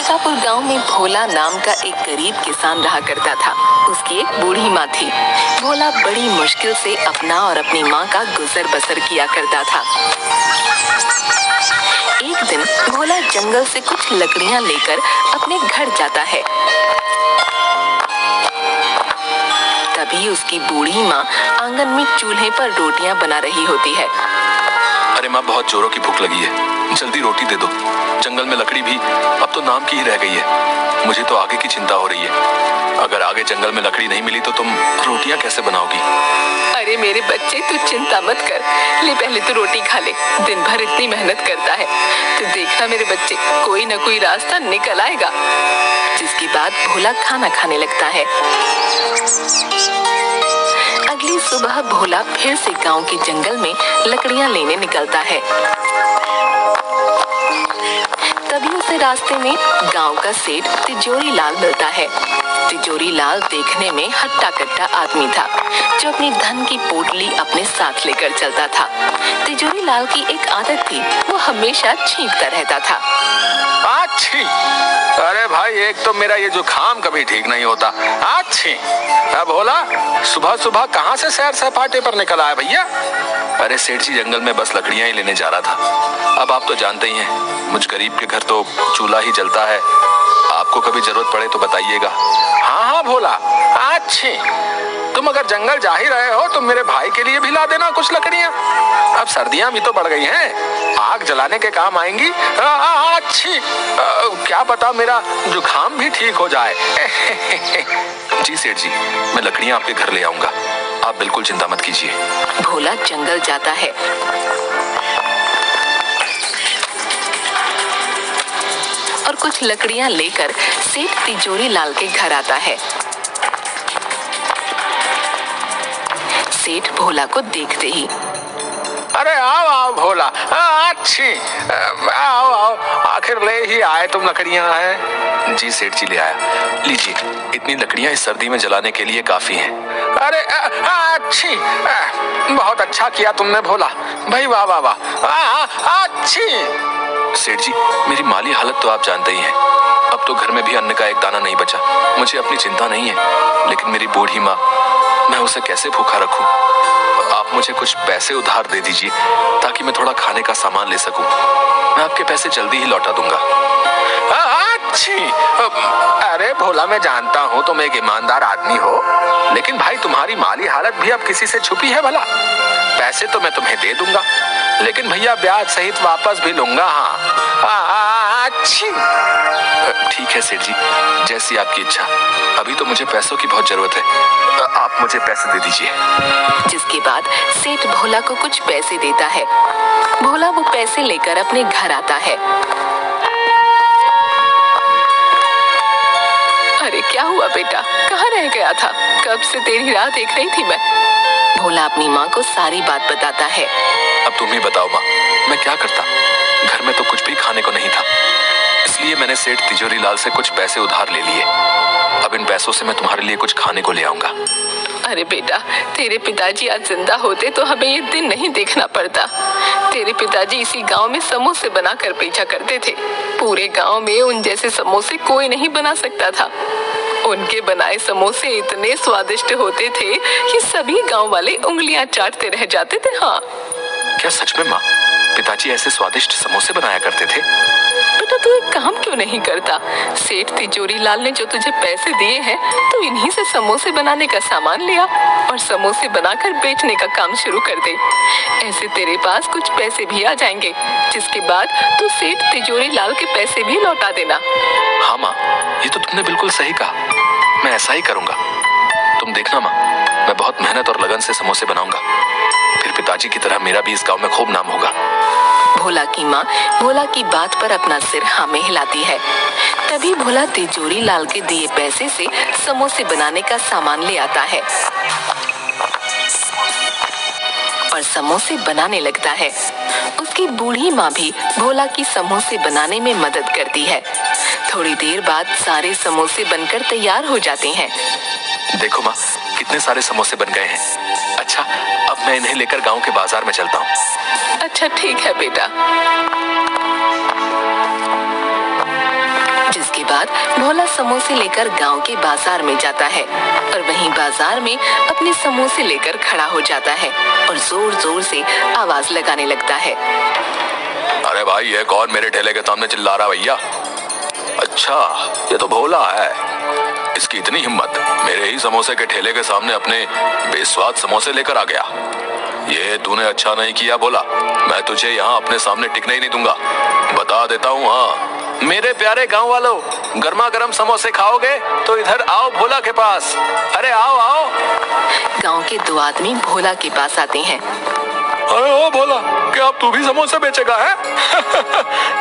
मिर्जापुर गांव में भोला नाम का एक गरीब किसान रहा करता था। उसकी एक बूढ़ी माँ थी। भोला बड़ी मुश्किल से अपना और अपनी माँ का गुजर बसर किया करता था। एक दिन भोला जंगल से कुछ लकड़ियाँ लेकर अपने घर जाता है। तभी उसकी बूढ़ी माँ आंगन में चूल्हे पर रोटियां बना रही होती है। अरे माँ, बहुत जोरों की भूख लगी है, जल्दी रोटी दे दो। जंगल में लकड़ी भी अब तो नाम की ही रह गई है। मुझे तो आगे की चिंता हो रही है। अगर आगे जंगल में लकड़ी नहीं मिली तो तुम रोटियां कैसे बनाओगी? अरे मेरे बच्चे, तू चिंता मत कर। ले पहले तू रोटी खा ले। दिन भर इतनी मेहनत करता है, तो देखना मेरे बच्चे, कोई न कोई रास्ता निकल आएगा। जिसके बाद भोला खाना खाने लगता है। अगली सुबह भोला फिर से गांव के जंगल में लकड़ियां लेने निकलता है। तभी उसे रास्ते में गांव का सेठ तिजोरी लाल मिलता है। तिजोरी लाल देखने में हट्टा कट्टा आदमी था, जो अपनी धन की पोटली अपने साथ लेकर चलता था। तिजोरी लाल की एक आदत थी, वो हमेशा छींकता रहता था। अच्छी, अरे भाई, एक तो मेरा ये जुकाम कभी ठीक नहीं होता। अच्छी, अब भोला सुबह सुबह कहाँ से सैर सपाटे पर निकल आया भैया? अरे सेठ जी, जंगल में बस लकड़ियां ही लेने जा रहा था। अब आप तो जानते ही हैं, मुझ गरीब के घर तो चूल्हा ही जलता है। आपको कभी जरूरत पड़े तो बताइएगा। हाँ हाँ भोला, अच्छी, तुम अगर जंगल जा ही रहे हो तो मेरे भाई के लिए भी ला देना कुछ लकड़ियां। अब सर्दियां भी तो बढ़ गई हैं, आग जलाने के काम आएंगी। अच्छी, क्या पता मेरा जुकाम भी ठीक हो जाए। जी सेठ जी, मैं लकड़ियां आपके घर ले आऊंगा, आप बिल्कुल चिंता मत कीजिए। भोला जंगल जाता है। और कुछ लकड़ियां लेकर सेठ तिजोरी लाल के घर आता है। सेठ भोला को देखते ही, अरे आओ आओ भोला, अच्छी, आओ आओ, आखिर ले ही आए तुम लकड़ियां हैं। जी सेठ जी, ले आया, लीजिए। इतनी लकड़ियां इस सर्दी में जलाने के लिए काफी हैं। अरे अच्छी, बहुत अच्छा किया तुमने भोला भाई, वाह वाह वाह। अच्छी सेठ जी, मेरी माली हालत तो आप जानते ही हैं। अब तो घर में भी अन्न का एक दाना नहीं बचा। मुझे अपनी चिंता नहीं है, लेकिन मेरी बूढ़ी माँ, मैं उसे कैसे भूखा रखूं? आप मुझे कुछ पैसे उधार दे दीजिए, ताकि मैं थोड़ा खाने का सामान ले सकूं। मैं आपके पैसे जल्दी ही लौटा दूंगा। अच्छी, अरे भोला, मैं जानता हूँ तुम एक ईमानदार आदमी हो, लेकिन भाई तुम्हारी माली हालत भी अब किसी से छुपी है भला? पैसे तो मैं तुम्हें दे दूंगा, लेकिन भैया ब्याज सहित वापस भी लूंगा। हाँ अच्छी, ठीक है सेठ जी, जैसी आपकी इच्छा। अभी तो मुझे पैसों की बहुत जरूरत है, आप मुझे पैसे दे दीजिए। जिसके बाद सेठ भोला को कुछ पैसे देता है। भोला वो पैसे लेकर अपने घर आता है। अरे क्या हुआ बेटा, कहाँ रह गया था? कब से तेरी राह देख रही थी मैं। भोला अपनी माँ को सारी बात बताता है। अब तुम ही बताओ माँ, मैं क्या करता? घर में तो कुछ भी खाने को नहीं था, इसलिए मैंने सेठ तिजोरी लाल से कुछ पैसे उधार ले लिए। अब इन पैसों से मैं तुम्हारे लिए कुछ खाने को ले आऊंगा। अरे बेटा, तेरे पिताजी आज जिंदा होते तो हमें ये दिन नहीं देखना पड़ता। तेरे पिताजी इसी गांव में समोसे बनाकर बेचा करते थे। पूरे गांव में उन जैसे समोसे कोई नहीं बना सकता था। उनके बनाए समोसे इतने स्वादिष्ट होते थे कि सभी गांव वाले उंगलियां चाटते रह जाते थे। हाँ, क्या सच में माँ, पिताजी ऐसे स्वादिष्ट समोसे बनाया करते थे? बेटा, तू एक काम क्यों नहीं करता? सेठ तिजोरी लाल ने जो तुझे पैसे दिए हैं, तो इन्हीं से समोसे बनाने का सामान लिया और समोसे बनाकर बेचने का काम शुरू कर दे। ऐसे तेरे पास कुछ पैसे भी आ जाएंगे, जिसके बाद तू सेठ तिजोरी लाल के पैसे भी लौटा देना। हाँ माँ, ये तो तुमने बिल्कुल सही कहा, मैं ऐसा ही करूंगा। तुम देखना माँ, मैं बहुत मेहनत और लगन से समोसे बनाऊंगा, फिर पिताजी की तरह मेरा भी इस गांव में खूब नाम होगा। भोला की माँ भोला की बात पर अपना सिर हाँ में हिलाती है। तभी भोला तिजोरी लाल के दिए पैसे से समोसे बनाने का सामान ले आता है और समोसे बनाने लगता है। उसकी बूढ़ी माँ भी भोला की समोसे बनाने में मदद करती है। थोड़ी देर बाद सारे समोसे बनकर तैयार हो जाते हैं। देखो माँ, कितने सारे समोसे बन गए हैं। अच्छा, अब मैं इन्हें लेकर गांव के बाजार में चलता हूँ। अच्छा ठीक है बेटा। जिसके बाद भोला समोसे लेकर गांव के बाजार में जाता है और वहीं बाजार में अपने समोसे लेकर खड़ा हो जाता है और जोर जोर से आवाज लगाने लगता है। अरे भाई, ये कौन मेरे ठेले के सामने चिल्ला रहा भैया? अच्छा, ये तो भोला है। इसकी इतनी हिम्मत, मेरे ही समोसे के ठेले के सामने अपने बेस्वाद समोसे लेकर आ गया। ये तूने अच्छा नहीं किया भोला, मैं तुझे यहाँ अपने सामने टिकने ही नहीं दूंगा। बता देता हूँ। हाँ, मेरे प्यारे गांव वालों, गर्मा गर्म समोसे खाओगे तो इधर आओ भोला के पास। अरे आओ आओ। गांव के दो आदमी भोला के पास आते हैं। अरे ओ भोला, क्या अब तू भी समोसे बेचेगा है?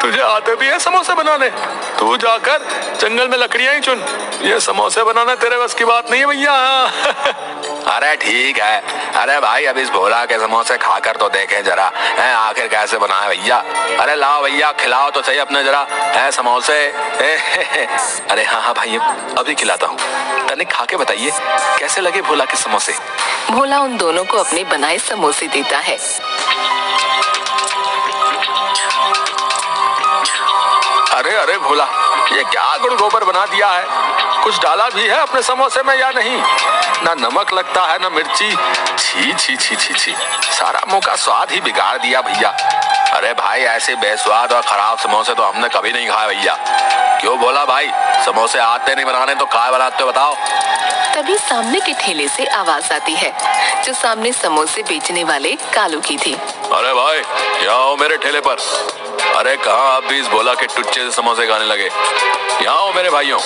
तुझे आते भी है समोसे बनाने? तू जाकर जंगल में लकड़ियां ही चुन, ये समोसे बनाना तेरे बस की बात नहीं है भैया। अरे ठीक है। अरे भाई, अब इस भोला के समोसे खाकर तो देखें जरा, है आखिर कैसे बनाए भैया। अरे लाओ भैया, खिलाओ तो सही अपने जरा, है समोसे। अरे हाँ हाँ भाई, अभी खिलाता हूँ। तनिक खा के बताइए कैसे लगे भोला के समोसे। भोला उन दोनों को अपने बनाए समोसे देता है। अरे अरे भोला, ये क्या गुड़ गोबर बना दिया है? कुछ डाला भी है अपने समोसे में या नहीं? ना नमक लगता है ना मिर्ची। छी छी छी छी छी, सारा मुंह का स्वाद ही बिगाड़ दिया भैया। अरे भाई, ऐसे बेस्वाद और खराब समोसे तो हमने कभी नहीं खाए भैया। क्यों भोला भाई, समोसे आते नहीं बनाने तो क्या बनाते हो बताओ? तभी सामने के ठेले से आवाज आती है, जो सामने समोसे बेचने वाले कालू की थी। अरे भाई, यहाँ आओ मेरे ठेले पर। अरे कहाँ आप भी इस भोला के टुच्चे से समोसे खाने लगे? यहाँ आओ मेरे भाइयों,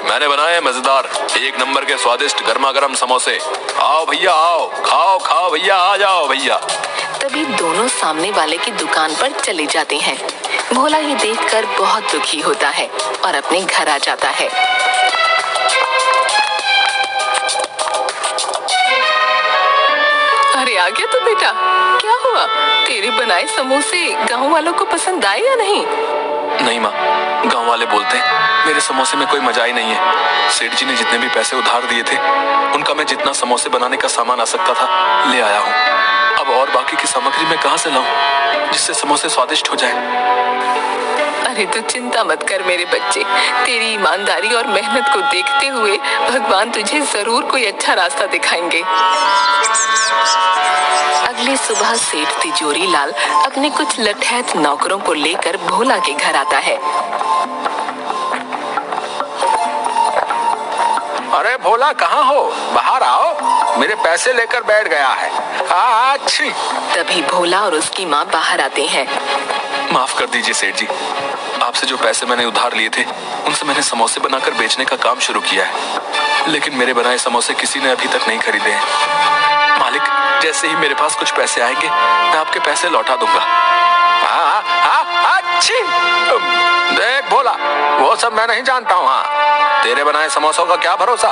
मैंने बनाए मजेदार एक नंबर के स्वादिष्ट गर्मा गर्म समोसे। आओ भैया आओ, खाओ खाओ भैया, आ जाओ भैया। तभी दोनों सामने वाले की दुकान पर चले जाते हैं। भोला ये देखकर बहुत दुखी होता है और अपने घर आ जाता है। अरे आ गया तो बेटा, क्या हुआ? तेरे बनाए समोसे गांव वालों को पसंद आए या नहीं? नहीं माँ, गांव वाले बोलते हैं मेरे समोसे में कोई मजा ही नहीं है। सेठ जी ने जितने भी पैसे उधार दिए थे, उनका मैं जितना समोसे बनाने का सामान आ सकता था ले आया हूँ। अब और बाकी की सामग्री मैं कहाँ से लाऊं जिससे समोसे स्वादिष्ट हो जाए? अरे तू चिंता मत कर मेरे बच्चे, तेरी ईमानदारी और मेहनत को देखते हुए भगवान तुझे जरूर कोई अच्छा रास्ता दिखाएंगे। अगली सुबह सेठ तिजोरी लाल अपने कुछ लठैत नौकरों को लेकर भोला के घर आता है। अरे भोला, कहाँ हो? बाहर आओ, मेरे पैसे लेकर बैठ गया है। अच्छी। तभी भोला और उसकी माँ बाहर आते हैं। माफ कर दीजिए सेठ जी, आपसे जो पैसे मैंने उधार लिए थे, उनसे मैंने समोसे बनाकर बेचने का काम शुरू किया है, लेकिन मेरे बनाए समोसे किसी ने अभी तक नहीं खरीदे हैं। मालिक, जैसे ही मेरे पास कुछ पैसे आएंगे, मैं आपके पैसे लौटा दूंगा। अच्छी। देख भोला, वो सब मैं नहीं जानता हूँ। हाँ, तेरे बनाए समोसों का क्या भरोसा,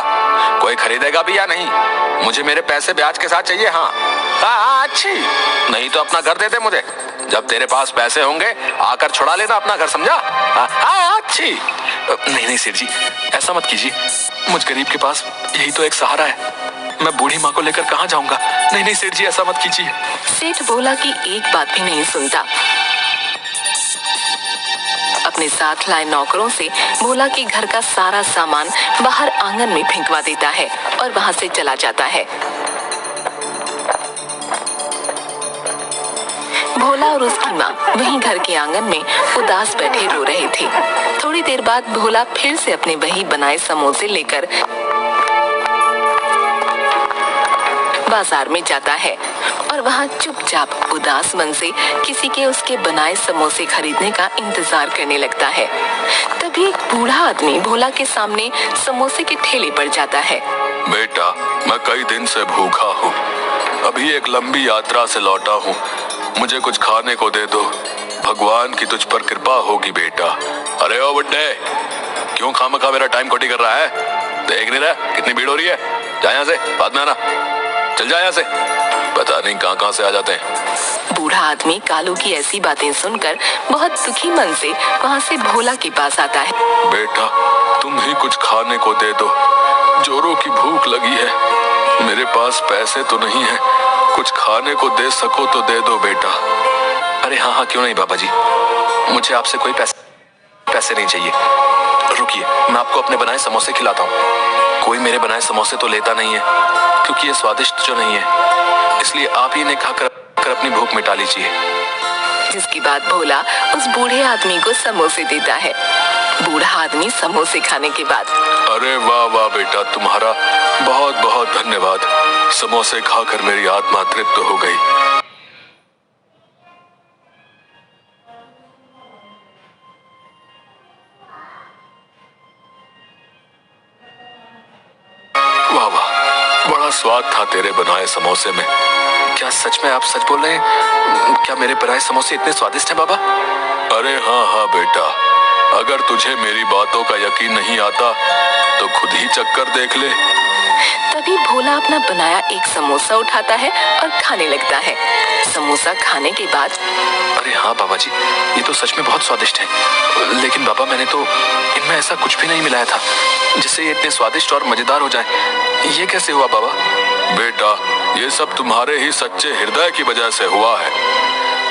कोई खरीदेगा भी या नहीं? मुझे मेरे पैसे ब्याज के साथ चाहिए। हाँ अच्छी, नहीं तो अपना घर दे दे मुझे। जब तेरे पास पैसे होंगे आकर छुड़ा लेना अपना घर, समझा? अच्छी। नहीं नहीं सेठ जी, ऐसा मत कीजिए, मुझ गरीब के पास यही तो एक सहारा है। मैं बूढ़ी माँ को लेकर कहाँ जाऊंगा? नहीं नहीं सेठ जी, ऐसा मत कीजिए। सेठ भोला की एक बात भी नहीं सुनता। अपने साथ लाए नौकरों से भोला के घर का सारा सामान बाहर आंगन में फेंकवा देता है और वहां से चला जाता है। भोला और उसकी माँ वहीं घर के आंगन में उदास बैठे रो रहे थे। थोड़ी देर बाद भोला फिर से अपने वही बनाए समोसे लेकर बाजार में जाता है और वहाँ चुपचाप उदास मन से किसी के उसके बनाए समोसे खरीदने का इंतजार करने लगता है। तभी एक बूढ़ा आदमी भोला के सामने समोसे के ठेले पर जाता है। बेटा, मैं कई दिन से भूखा हूँ, अभी एक लंबी यात्रा से लौटा हूँ, मुझे कुछ खाने को दे दो, भगवान की तुझ पर कृपा होगी बेटा। अरे ओ बुड्ढे, क्यों खामखा मेरा टाइम खोटी कर रहा है? देख नहीं रहा कितनी भीड़ हो रही है? जा यहाँ से, बाद में आना, चल जा यहाँ से। पता नहीं कहाँ से आ जाते हैं। बूढ़ा आदमी कालू की ऐसी बातें सुनकर बहुत दुखी मन से वहाँ से भोला के पास आता है। बेटा, तुम ही कुछ खाने को दे दो, जोरों की भूख लगी है, मेरे पास पैसे तो नहीं है, कुछ खाने को दे सको तो दे दो बेटा। अरे हाँ, क्यों नहीं बाबा जी, मुझे आपसे कोई पैसे नहीं चाहिए। रुकिए रुकिए, मैं आपको अपने बनाए समोसे खिलाता हूँ। कोई मेरे बनाए समोसे तो लेता नहीं है क्योंकि ये स्वादिष्ट जो नहीं है, इसलिए आप ही इन्हें खाकर अपनी भूख मिटा लीजिए। जिसके बाद भोला उस बूढ़े आदमी को समोसे देता है। बूढ़ा आदमी समोसे खाने के बाद, अरे वाह वाह बेटा, तुम्हारा बहुत बहुत धन्यवाद। समोसे खाकर मेरी आत्मा तृप्त हो गई। वाह वाह, बड़ा स्वाद था तेरे बनाए समोसे में। क्या सच में आप सच बोल रहे हैं? क्या मेरे बनाए समोसे इतने स्वादिष्ट हैं बाबा? अरे हाँ हाँ बेटा, अगर तुझे मेरी बातों का यकीन नहीं आता तो खुद ही चक्कर देख ले। तभी भोला अपना बनाया एक समोसा उठाता है और खाने लगता है। समोसा खाने के बाद, अरे हाँ बाबा जी, ये तो सच में बहुत स्वादिष्ट है। लेकिन बाबा, मैंने तो इनमें ऐसा कुछ भी नहीं मिलाया था जिससे ये इतने स्वादिष्ट और मजेदार हो जाए। ये कैसे हुआ बाबा? बेटा, ये सब तुम्हारे ही सच्चे हृदय की वजह से हुआ है।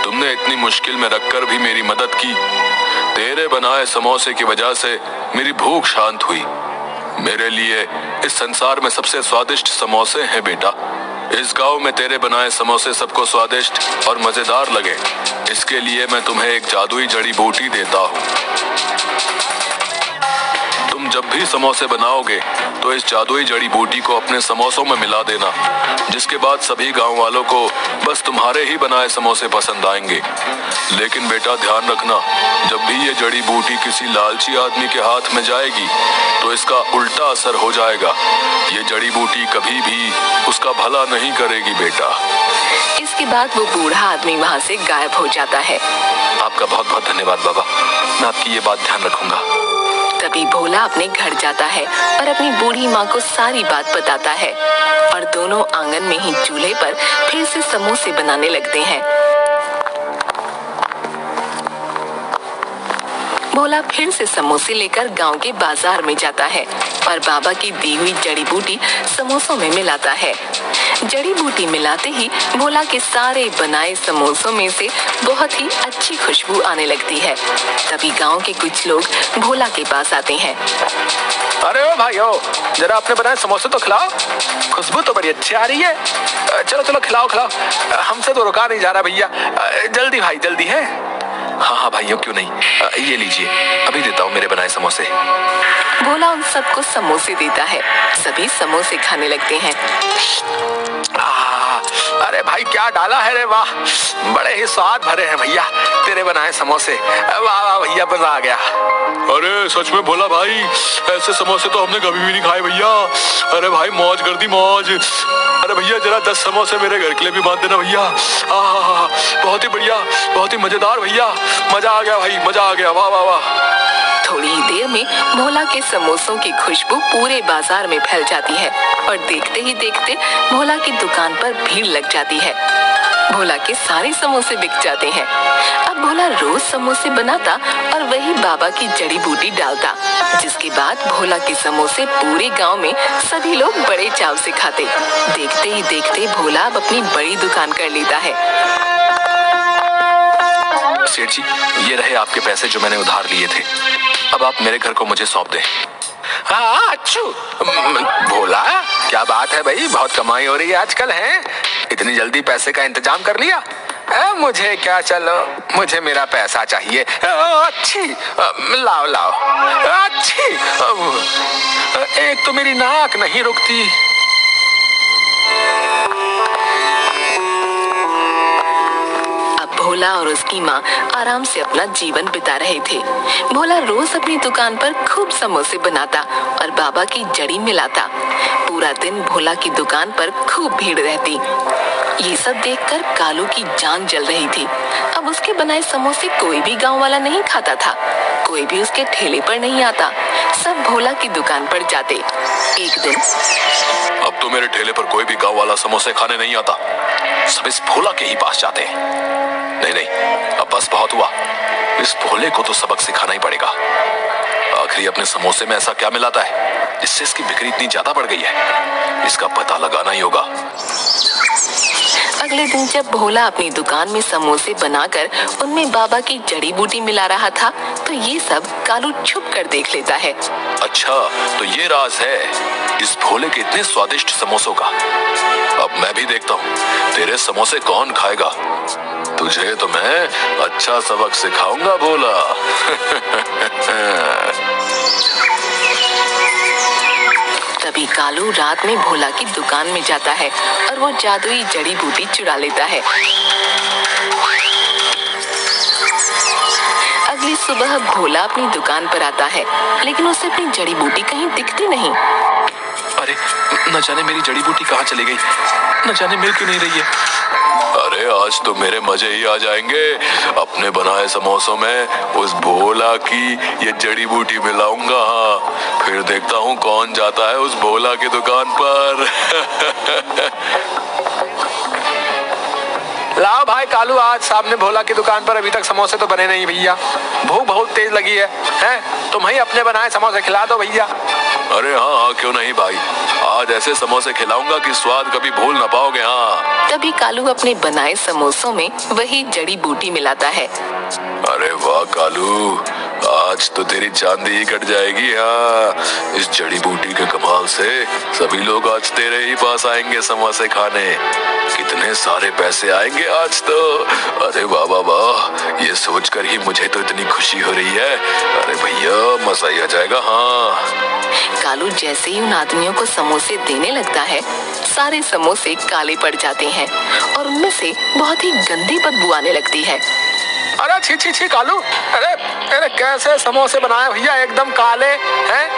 तुमने इतनी मुश्किल में रखकर भी मेरी मदद की। तेरे बनाए समोसे की वजह से मेरी भूख शांत हुई। मेरे लिए इस संसार में सबसे स्वादिष्ट समोसे हैं बेटा। इस गांव में तेरे बनाए समोसे सबको स्वादिष्ट और मजेदार लगे, इसके लिए मैं तुम्हें एक जादुई जड़ी बूटी देता हूँ। तुम जब भी समोसे बनाओगे तो इस जादुई जड़ी बूटी को अपने समोसों में मिला देना, जिसके बाद सभी गांव वालों को बस तुम्हारे ही बनाए समोसे पसंद आएंगे। लेकिन बेटा ध्यान रखना, जब भी ये जड़ी बूटी किसी लालची आदमी के हाथ में जाएगी तो इसका उल्टा असर हो जाएगा। ये जड़ी बूटी कभी भी उसका भला नहीं करेगी बेटा। इसके बाद वो बूढ़ा आदमी वहाँ से गायब हो जाता है। आपका बहुत बहुत धन्यवाद बाबा, मैं आपकी ये बात ध्यान रखूंगा। तभी भोला अपने घर जाता है और अपनी बूढ़ी माँ को सारी बात बताता है और दोनों आंगन में ही चूल्हे पर फिर से समोसे बनाने लगते हैं। भोला फिर से समोसे लेकर गांव के बाजार में जाता है और बाबा की दी हुई जड़ी बूटी समोसों में मिलाता है। जड़ी बूटी मिलाते ही भोला के सारे बनाए समोसों में से बहुत ही अच्छी खुशबू आने लगती है। तभी गांव के कुछ लोग भोला के पास आते हैं। अरे ओ भाइयों, जरा अपने बनाए समोसे तो खिलाओ, खुशबू तो बड़ी अच्छी आ रही है। चलो चलो खिलाओ खिलाओ, हमसे तो रुका नहीं जा रहा भैया। जल्दी भाई जल्दी है। हाँ हाँ भाइयों, क्यों नहीं, ये लीजिए, अभी देता हूँ मेरे बनाए समोसे। भोला उन सबको समोसे देता है। सभी समोसे खाने लगते हैं। अरे भाई क्या डाला है रे, वाह, बड़े ही स्वाद भरे हैं भैया तेरे बनाए समोसे। वाह वाह भैया, मजा आ गया। अरे सच में भोला भाई, ऐसे समोसे तो हमने कभी भी नहीं खाए भैया। अरे भाई मौज कर दी मौज। अरे भैया जरा 10 समोसे मेरे घर के लिए भी बांध देना भैया। बहुत ही बढ़िया, बहुत ही मजेदार भैया, मजा आ गया भाई, मजा आ गया। वाह वाह वाह। थोड़ी ही देर में भोला के समोसों की खुशबू पूरे बाजार में फैल जाती है और देखते ही देखते भोला की दुकान पर भीड़ लग जाती है। भोला के सारे समोसे बिक जाते हैं। अब भोला रोज समोसे बनाता और वही बाबा की जड़ी बूटी डालता, जिसके बाद भोला के समोसे पूरे गांव में सभी लोग बड़े चाव से खाते। देखते ही देखते भोला अब अपनी बड़ी दुकान कर लेता है। सेठ जी, ये रहे आपके पैसे जो मैंने उधार लिए थे। अब आप मेरे घर को मुझे सौंप दें। हाँ अच्छू, भोला क्या बात है भाई, बहुत कमाई हो रही है आजकल है। इतनी जल्दी पैसे का इंतजाम कर लिया। मुझे क्या, चलो मुझे मेरा पैसा चाहिए। अच्छी, लाओ लाओ। अच्छी, एक तो मेरी नाक नहीं रुकती। भोला और उसकी माँ आराम से अपना जीवन बिता रहे थे। भोला रोज अपनी दुकान पर खूब समोसे बनाता और बाबा की जड़ी मिलाता। पूरा दिन भोला की दुकान पर खूब भीड़ रहती। ये सब देखकर कालू की जान जल रही थी। अब उसके बनाए समोसे कोई भी गांव वाला नहीं खाता था। कोई भी उसके ठेले पर नहीं आता। सब भोला की दुकान पर जाते। एक दिन, अब तो मेरे ठेले पर कोई भी गांव वाला समोसे खाने नहीं आता। सब इस भोला के ही पास जाते हैं। नहीं नहीं, अब बस बहुत हुआ। इस भोले को तो सबक सिखाना ही पड़ेगा। आखिर अपने समोसे में ऐसा क्या मिलाता है जिससे इसकी बिक्री इतनी ज्यादा बढ़ गई है? इसका पता लगाना ही होगा। अगले दिन जब भोला अपनी दुकान में समोसे बनाकर उनमें बाबा की जड़ी बूटी मिला रहा था, तो ये सब कालू छुप कर देख लेता है। अच्छा, तो ये राज है इस भोले के इतने स्वादिष्ट समोसों का। अब मैं भी देखता हूँ तेरे समोसे कौन खाएगा। तुझे तो मैं अच्छा सबक सिखाऊंगा भोला। तभी कालू रात में भोला की दुकान में जाता है और वो जादुई जड़ी बूटी चुरा लेता है। अगली सुबह भोला अपनी दुकान पर आता है, लेकिन उसे अपनी जड़ी बूटी कहीं दिखती नहीं। अरे, न जाने मेरी जड़ी बूटी कहाँ चली गई, न जाने मिल क्यों नहीं रही है। अरे आज तो मेरे मजे ही आ जाएंगे। अपने बनाए समोसों में उस भोला की ये जड़ी बूटी मिलाऊंगा। फिर देखता हूँ कौन जाता है उस भोला की दुकान पर। लाओ भाई कालू, आज सामने भोला की दुकान पर अभी तक समोसे तो बने नहीं भैया। भूख बहुत तेज लगी है, तुम ही अपने बनाए समोसे खिला दो भैया। अरे हाँ हाँ, क्यों नहीं भाई, आज ऐसे समोसे खिलाऊंगा कि स्वाद कभी भूल ना पाओगे। हाँ। तभी कालू अपने बनाए समोसों में वही जड़ी बूटी मिलाता है। अरे वाह कालू, आज तो तेरी चांदी ही कट जाएगी। हाँ, इस जड़ी बूटी के कमाल से सभी लोग आज तेरे ही पास आएंगे समोसे खाने। कितने सारे पैसे आएंगे आज तो। अरे वाह वाह वाह, ये सोचकर ही मुझे तो इतनी खुशी हो रही है। अरे भैया मजा ही आ जाएगा। हाँ। कालू जैसे ही उन आदमियों को समोसे देने लगता है, सारे समोसे काले पड़ जाते हैं और उनमें से बहुत ही गंदी बदबू आने लगती है। अरे छी छी छी कालू, अरे कैसे समोसे बनाए भैया, एकदम काले हैं।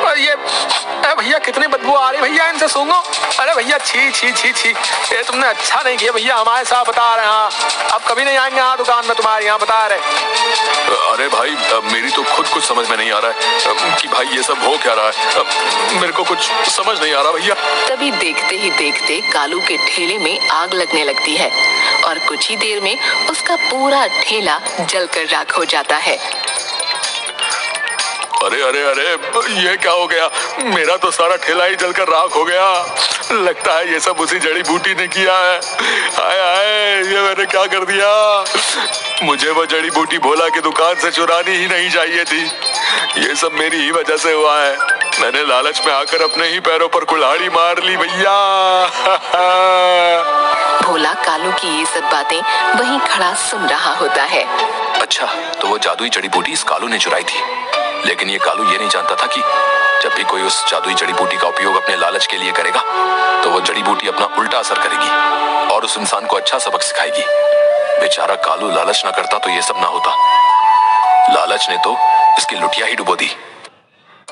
और ये भैया कितनी बदबू आ रही भैया, इनसे सूंघो। अरे भैया छी छी छी छी, ये तुमने अच्छा नहीं किया भैया, हमारे साथ बता रहे हैं। हाँ, अब कभी नहीं आएंगे यहाँ दुकान में तुम्हारे यहाँ, बता रहे। अरे भाई मेरी तो खुद कुछ समझ में नहीं आ रहा है कि भाई ये सब हो क्या रहा है। मेरे को कुछ समझ नहीं आ रहा भैया। तभी देखते ही देखते कालू के ठेले में आग लगने लगती है और कुछ ही देर में उसका पूरा ठेला जलकर राख हो जाता है। अरे अरे अरे, ये क्या हो गया, मेरा तो सारा ठेला ही जलकर राख हो गया। लगता है ये सब उसी जड़ी बूटी ने किया है। हाय हाय, ये मैंने क्या कर दिया। मुझे वो जड़ी बूटी भोला की दुकान से चुरानी ही नहीं चाहिए थी। ये सब मेरी ही वजह से हुआ है। मैंने लालच में आकर अपने ही पैरों पर कुल्हाड़ी मार ली भैया। भोला कालू की ये सब बातें वहीं खड़ा सुन रहा होता है। अच्छा, तो वो जादुई जड़ी बूटी इस कालू ने चुराई थी, लेकिन ये कालू ये नहीं जानता था कि जब भी कोई उस जादुई जड़ी बूटी का उपयोग अपने लालच के लिए करेगा, तो वो जड़ी बूटी अपना उल्टा असर करेगी और उस इंसान को अच्छा सबक सिखाएगी। बेचारा कालू लालच ना करता तो ये सब ना होता। लालच ने तो इसकी लुटिया ही डुबो दी।